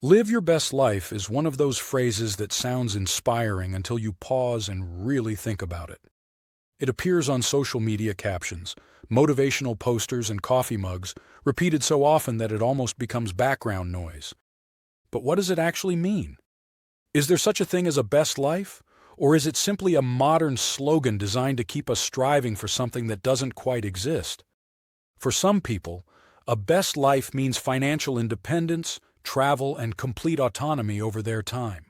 Live your best life is one of those phrases that sounds inspiring until you pause and really think about it. It appears on social media captions, motivational posters, and coffee mugs, repeated so often that it almost becomes background noise. But what does it actually mean? Is there such a thing as a best life? Or is it simply a modern slogan designed to keep us striving for something that doesn't quite exist? For some people, a best life means financial independence, travel, and complete autonomy over their time.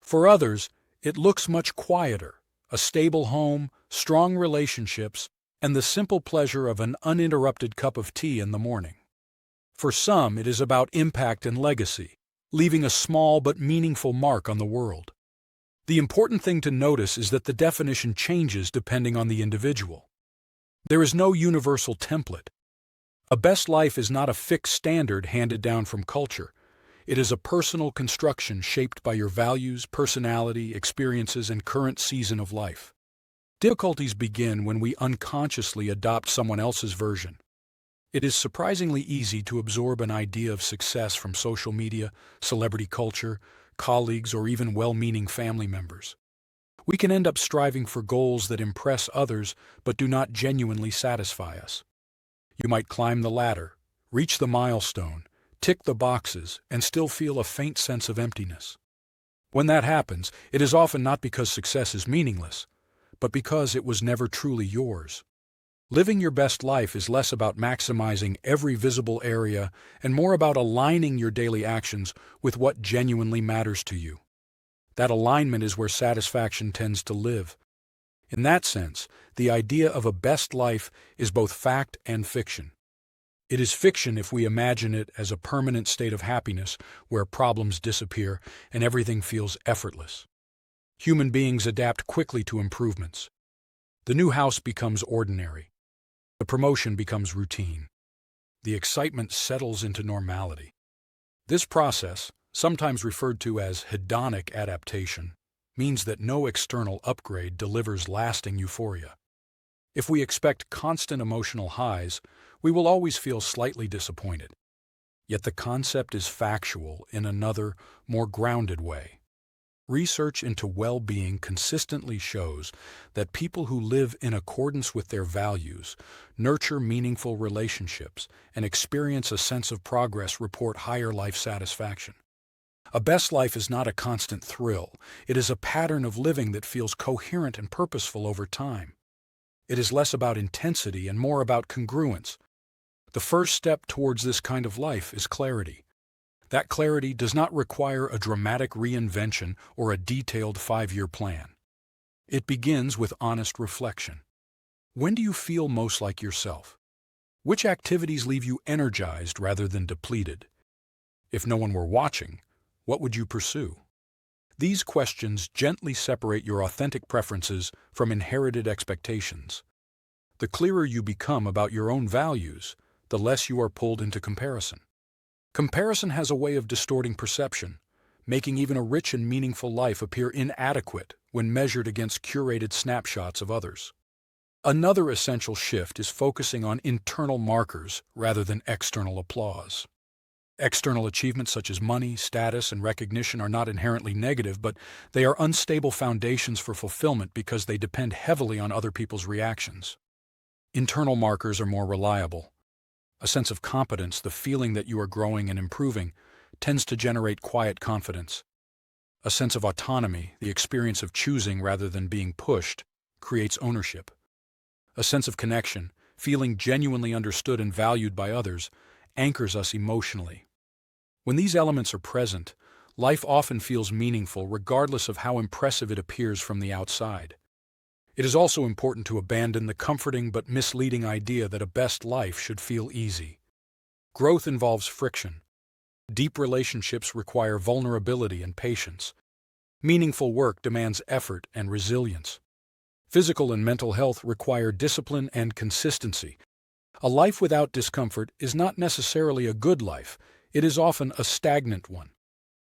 For others, it looks much quieter: a stable home, strong relationships, and the simple pleasure of an uninterrupted cup of tea in the morning. For some, it is about impact and legacy, leaving a small but meaningful mark on the world. The important thing to notice is that the definition changes depending on the individual. There is no universal template. A best life is not a fixed standard handed down from culture. It is a personal construction shaped by your values, personality, experiences, and current season of life. Difficulties begin when we unconsciously adopt someone else's version. It is surprisingly easy to absorb an idea of success from social media, celebrity culture, colleagues, or even well-meaning family members. We can end up striving for goals that impress others but do not genuinely satisfy us. You might climb the ladder, reach the milestone, tick the boxes, and still feel a faint sense of emptiness. When that happens, it is often not because success is meaningless, but because it was never truly yours. Living your best life is less about maximizing every visible area and more about aligning your daily actions with what genuinely matters to you. That alignment is where satisfaction tends to live. In that sense, the idea of a best life is both fact and fiction. It is fiction if we imagine it as a permanent state of happiness where problems disappear and everything feels effortless. Human beings adapt quickly to improvements. The new house becomes ordinary. The promotion becomes routine. The excitement settles into normality. This process, sometimes referred to as hedonic adaptation, means that no external upgrade delivers lasting euphoria. If we expect constant emotional highs, we will always feel slightly disappointed. Yet the concept is factual in another, more grounded way. Research into well-being consistently shows that people who live in accordance with their values, nurture meaningful relationships, and experience a sense of progress report higher life satisfaction. A best life is not a constant thrill. It is a pattern of living that feels coherent and purposeful over time. It is less about intensity and more about congruence. The first step towards this kind of life is clarity. That clarity does not require a dramatic reinvention or a detailed 5-year plan. It begins with honest reflection. When do you feel most like yourself? Which activities leave you energized rather than depleted? If no one were watching, what would you pursue? These questions gently separate your authentic preferences from inherited expectations. The clearer you become about your own values, the less you are pulled into comparison. Comparison has a way of distorting perception, making even a rich and meaningful life appear inadequate when measured against curated snapshots of others. Another essential shift is focusing on internal markers rather than external applause. External achievements such as money, status, and recognition are not inherently negative, but they are unstable foundations for fulfillment because they depend heavily on other people's reactions. Internal markers are more reliable. A sense of competence, the feeling that you are growing and improving, tends to generate quiet confidence. A sense of autonomy, the experience of choosing rather than being pushed, creates ownership. A sense of connection, feeling genuinely understood and valued by others, anchors us emotionally. When these elements are present, life often feels meaningful regardless of how impressive it appears from the outside. It is also important to abandon the comforting but misleading idea that a best life should feel easy. Growth involves friction. Deep relationships require vulnerability and patience. Meaningful work demands effort and resilience. Physical and mental health require discipline and consistency. A life without discomfort is not necessarily a good life. It is often a stagnant one.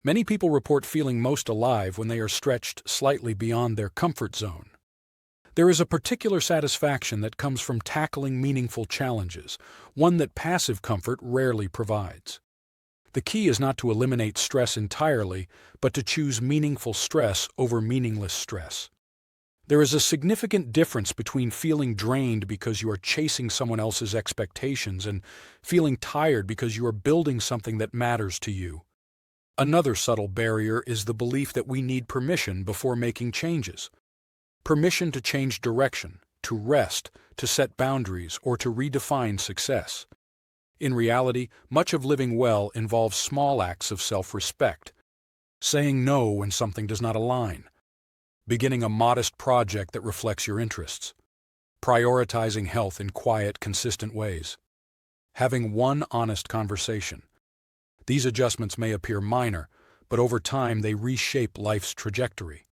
Many people report feeling most alive when they are stretched slightly beyond their comfort zone. There is a particular satisfaction that comes from tackling meaningful challenges, one that passive comfort rarely provides. The key is not to eliminate stress entirely, but to choose meaningful stress over meaningless stress. There is a significant difference between feeling drained because you are chasing someone else's expectations and feeling tired because you are building something that matters to you. Another subtle barrier is the belief that we need permission before making changes. Permission to change direction, to rest, to set boundaries, or to redefine success. In reality, much of living well involves small acts of self-respect. Saying no when something does not align. Beginning a modest project that reflects your interests. Prioritizing health in quiet, consistent ways. Having one honest conversation. These adjustments may appear minor, but over time they reshape life's trajectory.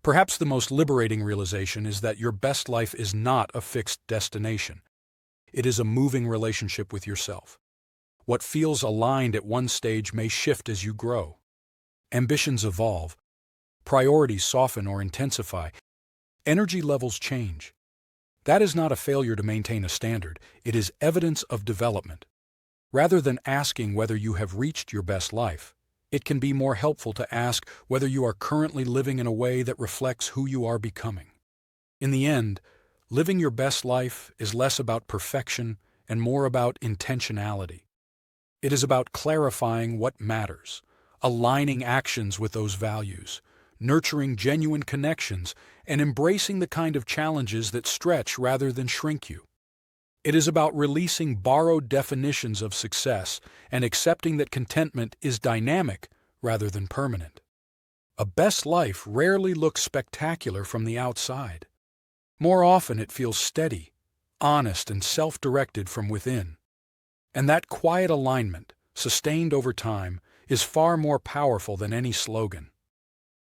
Perhaps the most liberating realization is that your best life is not a fixed destination. It is a moving relationship with yourself. What feels aligned at one stage may shift as you grow. Ambitions evolve. Priorities soften or intensify. Energy levels change. That is not a failure to maintain a standard. It is evidence of development. Rather than asking whether you have reached your best life, it can be more helpful to ask whether you are currently living in a way that reflects who you are becoming. In the end, living your best life is less about perfection and more about intentionality. It is about clarifying what matters, aligning actions with those values, nurturing genuine connections, and embracing the kind of challenges that stretch rather than shrink you. It is about releasing borrowed definitions of success and accepting that contentment is dynamic rather than permanent. A best life rarely looks spectacular from the outside. More often it feels steady, honest, and self-directed from within. And that quiet alignment, sustained over time, is far more powerful than any slogan.